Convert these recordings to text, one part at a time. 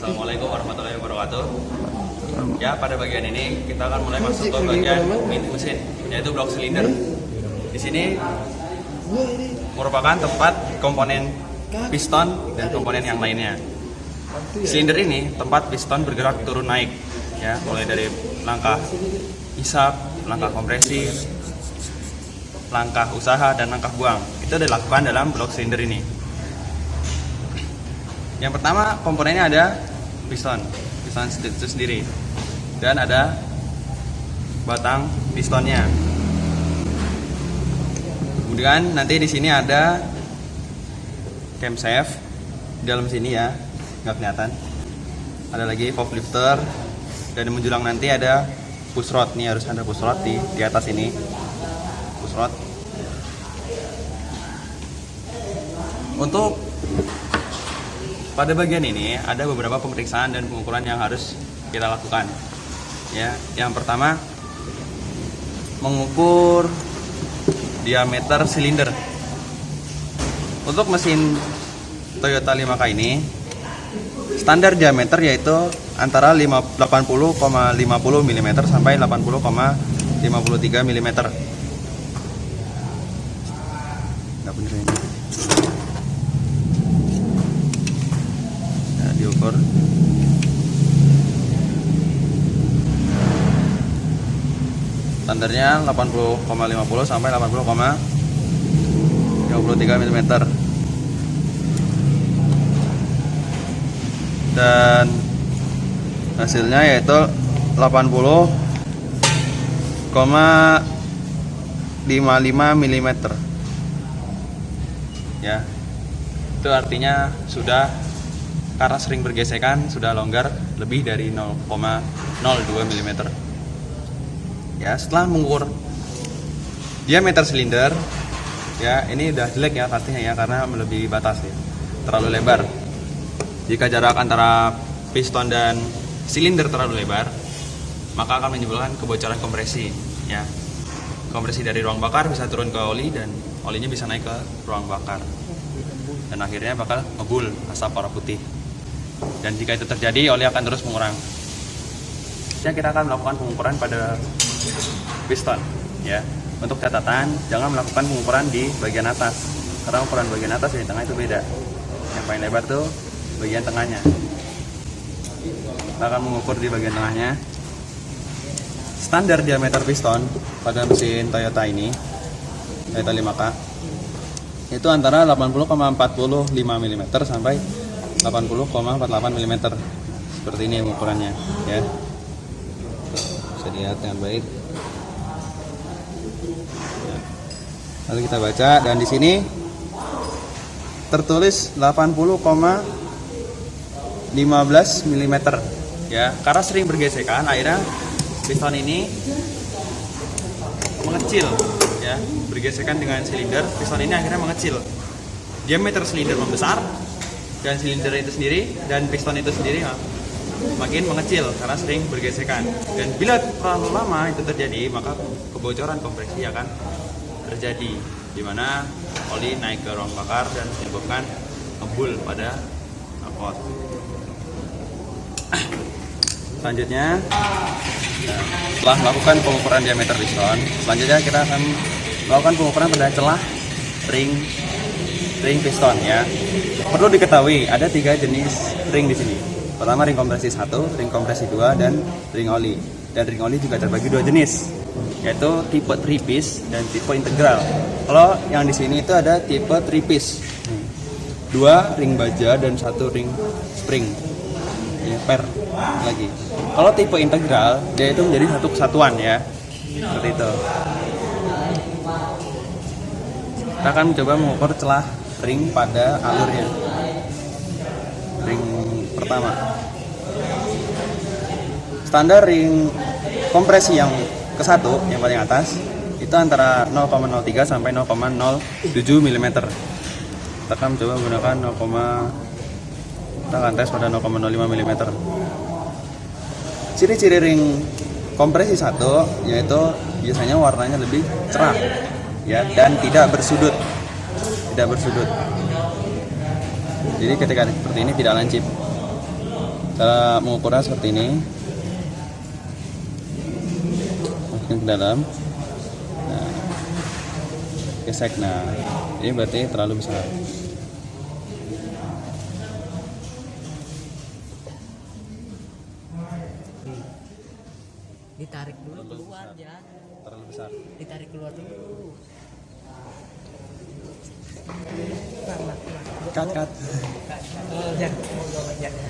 Assalamualaikum warahmatullahi wabarakatuh. Ya, pada bagian ini kita akan mulai masuk ke bagian mesin, yaitu blok silinder. Di sini merupakan tempat komponen piston dan komponen yang lainnya. Silinder ini tempat piston bergerak turun naik, ya, mulai dari langkah isap, langkah kompresi, langkah usaha, dan langkah buang. Itu dilakukan dalam blok silinder ini. Yang pertama komponennya ada piston itu sendiri, dan ada batang pistonnya. Kemudian nanti di sini ada camshaft di dalam sini, ya, nggak kelihatan. Ada lagi valve lifter, dan di menjulang nanti ada push rod. Nih harus ada push rod di atas ini, push rod. Untuk pada bagian ini ada beberapa pemeriksaan dan pengukuran yang harus kita lakukan. Ya, yang pertama mengukur diameter silinder. Untuk mesin Toyota 5K ini standar diameter yaitu antara 80,50 mm sampai 80,53 mm. Nggak bener ini. Diukur standarnya 80,50 sampai 80,53 mm, dan hasilnya yaitu 80,55 mm, ya. Itu artinya sudah, karena sering bergesekan, sudah longgar lebih dari 0,02 mm. Ya, setelah mengukur diameter silinder, ya, ini udah jelek ya pastinya, ya, karena melebihi batas, ya, terlalu lebar. Jika jarak antara piston dan silinder terlalu lebar, maka akan menimbulkan kebocoran kompresi, ya. Kompresi dari ruang bakar bisa turun ke oli, dan olinya bisa naik ke ruang bakar, dan akhirnya bakal ngebul asap warna putih. Dan jika itu terjadi, oli akan terus mengurang. Jadi kita akan melakukan pengukuran pada piston, ya. Untuk catatan, jangan melakukan pengukuran di bagian atas, karena ukuran bagian atas dan di tengah itu beda. Yang paling lebar tuh bagian tengahnya. Kita akan mengukur di bagian tengahnya. Standar diameter piston pada mesin Toyota ini, Toyota 5K, itu antara 80,45 mm sampai 80,48 mm. Seperti ini ukurannya, ya. Bisa dilihat dengan baik. Ya. Lalu kita baca, dan di sini tertulis 80,15 mm, ya. Karena sering bergesekan, akhirnya piston ini mengecil, ya. Bergesekan dengan silinder, piston ini akhirnya mengecil. Diameter silinder membesar, dan silinder itu sendiri dan piston itu sendiri makin mengecil karena sering bergesekan. Dan bila terlalu lama itu terjadi, maka kebocoran kompresi akan terjadi, di mana oli naik ke ruang bakar dan menyebabkan ngebul pada knalpot. Selanjutnya, setelah melakukan pengukuran diameter piston, selanjutnya kita akan melakukan pengukuran pada celah ring piston, ya. Perlu diketahui ada 3 jenis ring di sini. Pertama ring kompresi 1, ring kompresi 2, dan ring oli. Dan ring oli juga terbagi 2 jenis, yaitu tipe 3-piece dan tipe integral. Kalau yang di sini itu ada tipe 3-piece, 2 ring baja dan 1 ring spring, ya, per lagi. Kalau tipe integral, dia itu menjadi satu kesatuan, ya, seperti itu. Kita akan mencoba mengukur celah ring pada alurnya. Ring pertama, standar ring kompresi yang ke-1, yang paling atas, itu antara 0,03 sampai 0,07 mm. Kita akan mencoba menggunakan kita akan tes pada 0,05 mm. Ciri-ciri ring kompresi 1 yaitu biasanya warnanya lebih cerah, ya, dan tidak bersudut. Jadi ketika seperti ini tidak lancip. Cara mengukurnya seperti ini. Masukin ke dalam. Nah, gesek. Nah, ini berarti terlalu besar. Ditarik dulu keluar ya. Terlalu besar. Ditarik keluar dulu. Cut. Ya.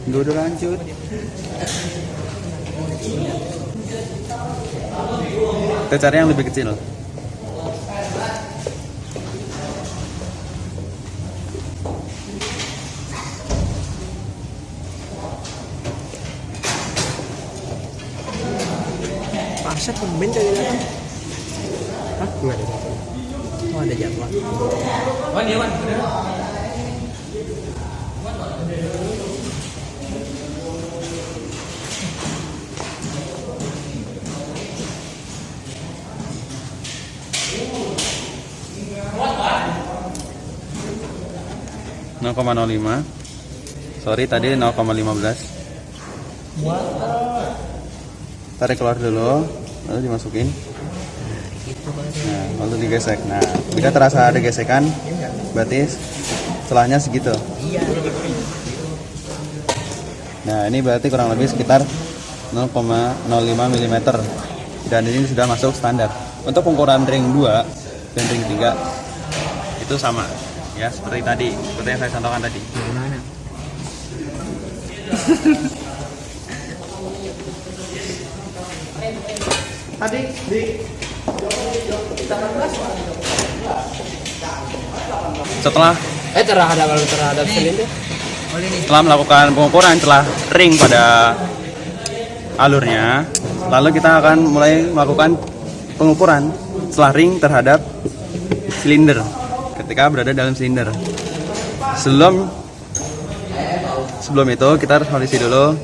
Gue udah lanjut. Kita cari yang lebih kecil. Pasat pemain dari datang. Hah? Enggak ada. Oh, ada jadwal. Wan, ya Wan. 0,05. Sorry tadi 0,15. Tarik keluar dulu, lalu dimasukin. Nah, lalu digesek. Nah, jika terasa ada gesekan, berarti celahnya segitu. Nah, ini berarti kurang lebih sekitar 0,05 mm. Dan ini sudah masuk standar. Untuk ukuran ring 2 dan ring 3 itu sama. Ya, seperti tadi, seperti yang saya contohkan tadi. Gimana? Tadi di 18. terhadap silinder. Setelah melakukan pengukuran celah ring pada alurnya, lalu kita akan mulai melakukan pengukuran celah ring terhadap silinder ketika berada dalam silinder. Sebelum itu kita harus polisi dulu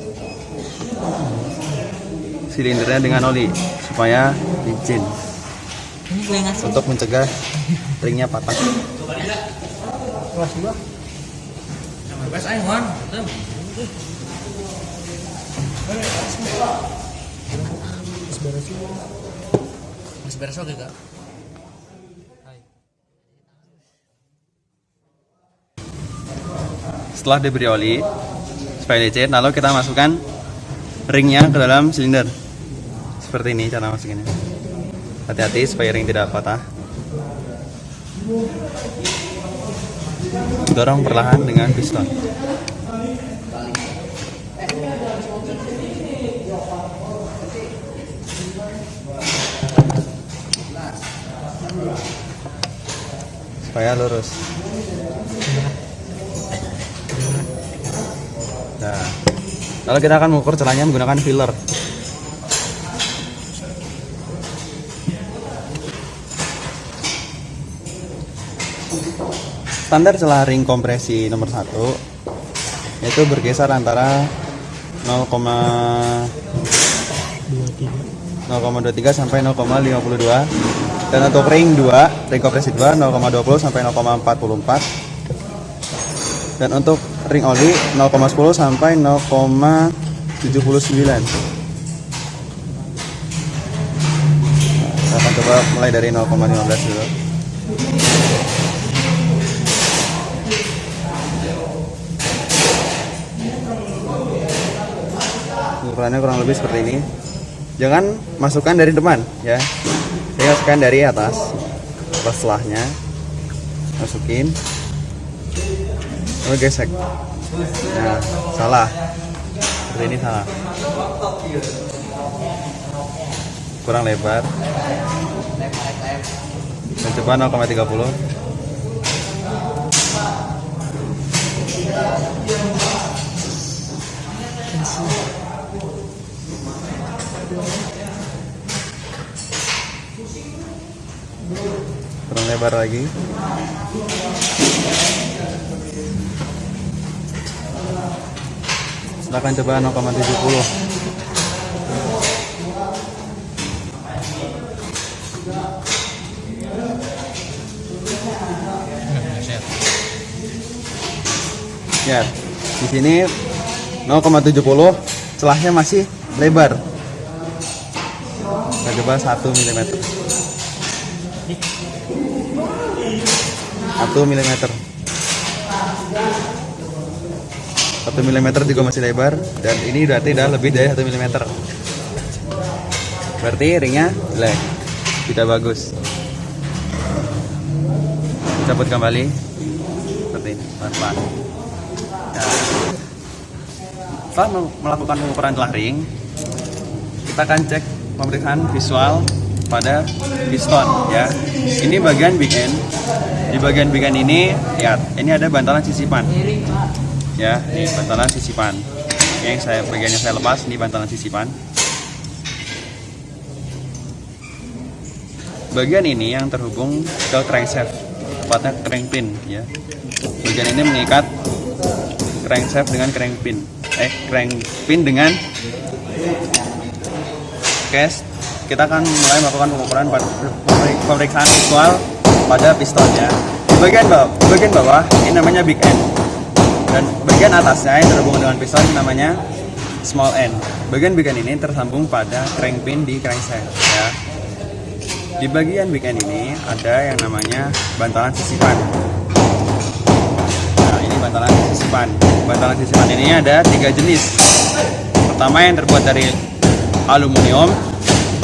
silindernya dengan oli supaya licin untuk mencegah ringnya patah. Mas beres oke Kak. Setelah diberi oli supaya licin, lalu kita masukkan ringnya ke dalam silinder. Seperti ini cara masukinnya. Hati-hati supaya ring tidak patah. Dorong perlahan dengan piston. Supaya lurus. Nah, lalu kita akan mengukur celahnya menggunakan filler. Standar celah ring kompresi nomor 1 yaitu bergeser antara 0,23 sampai 0,52, dan untuk ring 2, ring kompresi 2 0,20 sampai 0,44, dan untuk ring oli 0,10 sampai 0,79. Kita akan coba mulai dari 0,15 dulu. Ukurannya kurang lebih seperti ini. Jangan masukkan dari depan ya. Saya masukkan dari atas. Setelahnya masukin, lalu gesek. Nah, salah. Seperti ini salah. Kurang lebar. Dan coba 0,30. Kurang lebar lagi. Silahkan coba 0,70. Ya, di sini 0,70, celahnya masih lebar. Kita coba 1 mm. 1 mm. 1 mm juga masih lebar, dan ini berarti udah lebih dari 1 mm. Berarti ringnya jelek, tidak bagus. Cabut kembali seperti ini, pelan-pelan. Nah, setelah melakukan pengukuran celah ring, kita akan cek pemeriksaan visual pada piston ya. Ini bagian big end. Di bagian big end ini, lihat, ini ada bantalan sisipan. Ya, ini bantalan sisipan. Bagian yang saya lepas ini bantalan sisipan. Bagian ini yang terhubung ke crankshaft, tepatnya crank pin ya. Bagian ini mengikat crankshaft dengan crank pin dengan case. Kita akan mulai melakukan pengukuran pemeriksaan visual pada piston ya. Di bagian bawah ini namanya big end, dan bagian atasnya yang terhubung dengan piston namanya small end. Bagian big end ini tersambung pada crank pin di crankshaft ya. Di bagian big end ini ada yang namanya bantalan sisipan. Nah, ini bantalan sisipan. Bantalan sisipan ini ada 3 jenis. Pertama yang terbuat dari aluminium,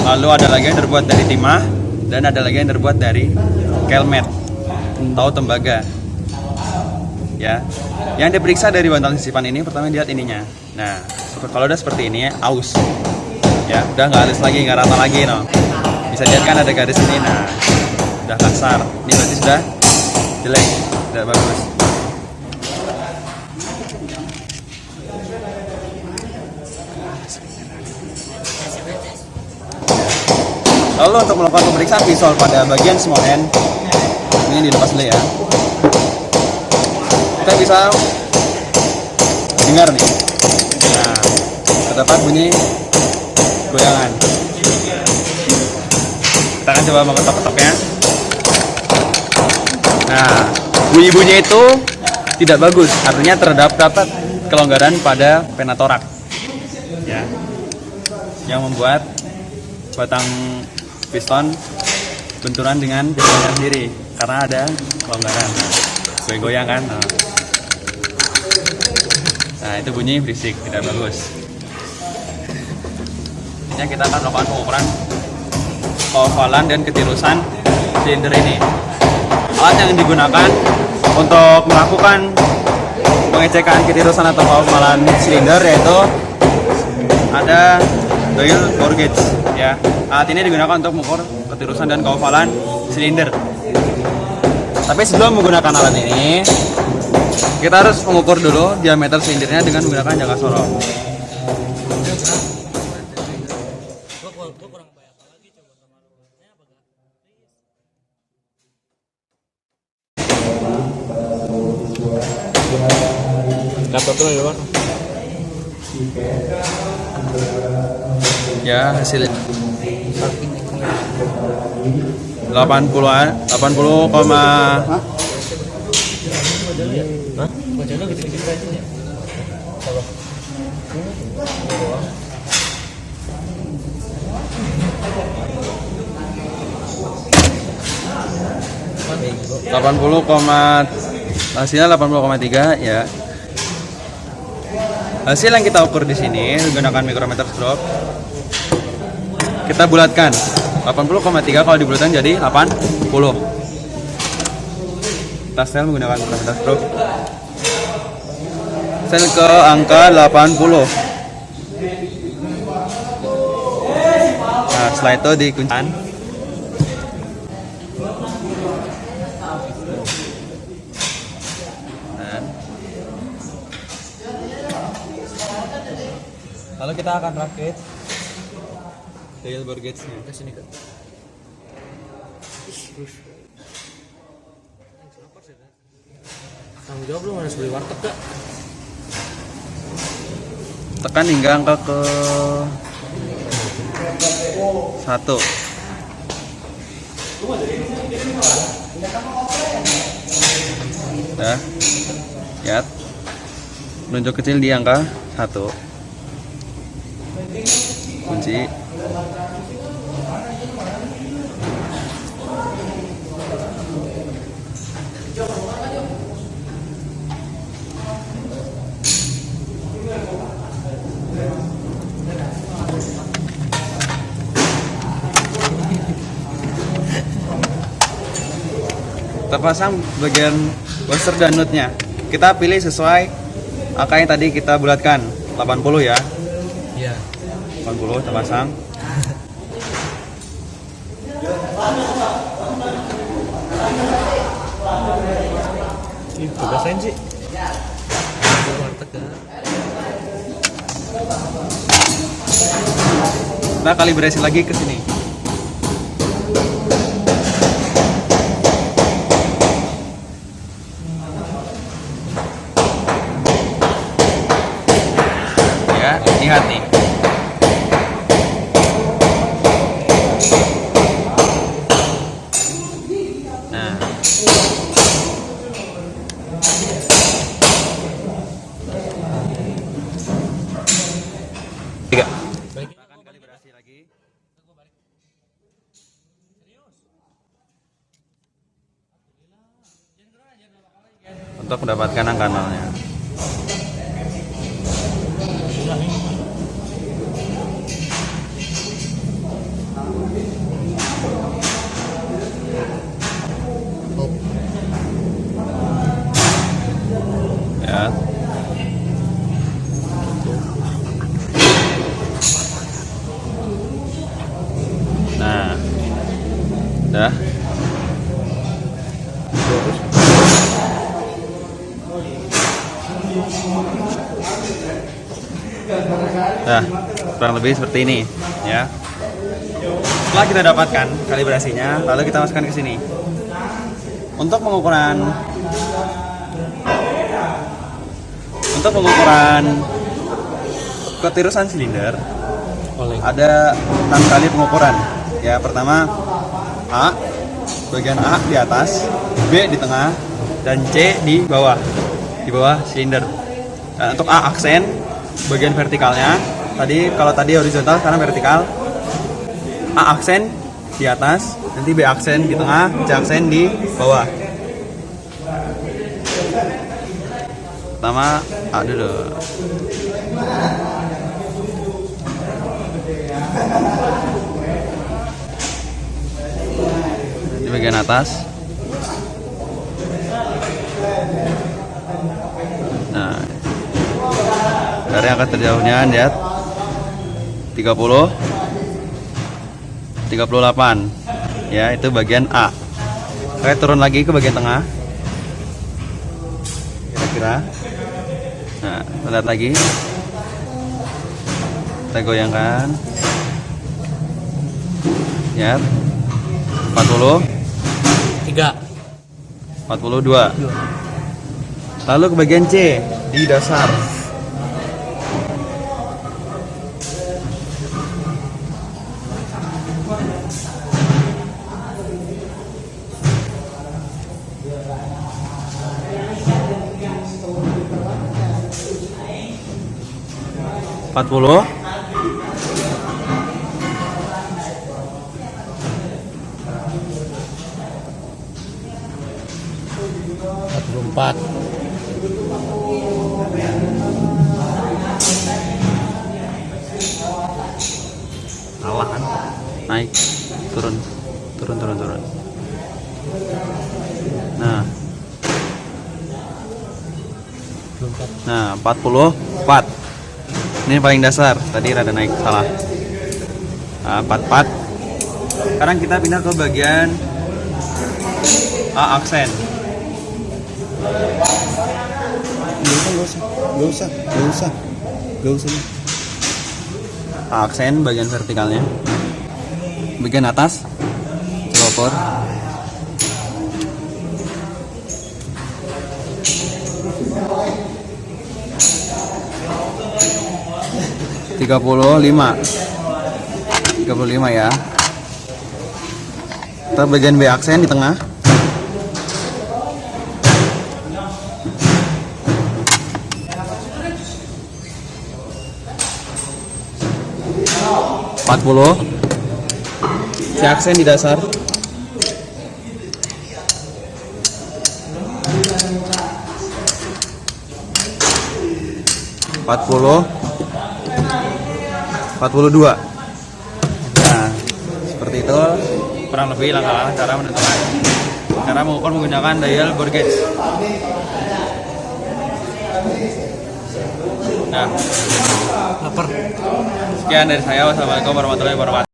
lalu ada lagi yang terbuat dari timah, dan ada lagi yang terbuat dari kelmet atau tembaga. Ya, yang diperiksa dari bantalan sisipan ini pertama lihat ininya. Nah, kalau udah seperti ini aus, ya udah nggak halus lagi, nggak rata lagi, no. Bisa dilihat kan ada garis ini, nah udah kasar. Ini berarti sudah jelek, tidak bagus. Lalu untuk melakukan pemeriksaan visual pada bagian small end, ini dilepas dulu ya. Kita bisa dengar nih. Nah, terdapat bunyi goyangan. Kita akan coba mengetok-ketoknya. Nah, bunyi-bunyi itu tidak bagus, artinya terdapat kelonggaran pada pena torak ya, yang membuat batang piston benturan dengan pistonnya sendiri karena ada kelonggaran, goyang kan. Nah, itu bunyi berisik, tidak bagus. Ini kita akan melakukan pengukuran keovalan dan ketilusan silinder ini. Alat yang digunakan untuk melakukan pengecekan ketilusan atau keovalan silinder yaitu ada dial bore gauge ya. Alat ini digunakan untuk mengukur ketilusan dan keovalan silinder. Tapi sebelum menggunakan alat ini, kita harus mengukur dulu diameter silindernya dengan menggunakan jangka sorong. Ya, hasil 80-an, 80, Hah? 80, hasilnya 80,3 ya. Hasil yang kita ukur di sini menggunakan mikrometer stroke. Kita bulatkan 80,3 kalau dibulatkan jadi 80. Kita setel menggunakan mikrometer stroke. Sel ke angka 80. Nah, setelah itu dikuncikan. Lalu kita akan rakit dial bore gauge-nya ke sini, Kak. Tanggung jawab lu harus beli warteg, Kak. Tekan hingga angka ke 1. Dah. Lihat. Penunjuk kecil di angka 1. Kunci. Terpasang bagian washer dan nutnya. Kita pilih sesuai angka yang tadi kita bulatkan, 80 ya. Iya. 80 terpasang. Ih, berapa sih? Kita kalibrasi lagi ke sini. Ya, lihat nih. Nah. Tiga. Kita akan kalibrasi lagi. Untuk mendapatkan angka nolnya. Ya. Nah, udah. Nah, kurang lebih seperti ini, ya. Setelah kita dapatkan kalibrasinya, lalu kita masukkan ke sini. Untuk pengukuran ketirusan silinder ada 6 kali pengukuran. Ya, pertama A, bagian A di atas, B di tengah, dan C di bawah silinder. Nah, untuk A aksen bagian vertikalnya, kalau tadi horizontal sekarang vertikal. A aksen di atas, nanti B aksen di tengah, C aksen di bawah. Pertama A dulu. Di bagian atas. Nah, dari angka terjauhnya lihat 30, 38. Ya, itu bagian A. Oke, turun lagi ke bagian tengah. Kira-kira. Nah, lihat lagi. Kita goyangkan. Ya. 40. 3. 42. Lalu ke bagian C di dasar. Empat puluh. 44. Salah kan? Naik, turun. Nah, 44. Ini paling dasar. Tadi rada naik, salah. Nah, 44. Sekarang kita pindah ke bagian A aksen. Gak usah. A aksen bagian vertikalnya. Bagian atas dioper. Tiga puluh lima ya. Kita bagian B aksen di tengah. 40. Si aksen di dasar. 40. 42. Nah, seperti itu kurang lebih langkah cara menentukan cara mengukur menggunakan dial bore gauge. Nah, Lapar. sekian dari saya. Wassalamualaikum warahmatullahi wabarakatuh.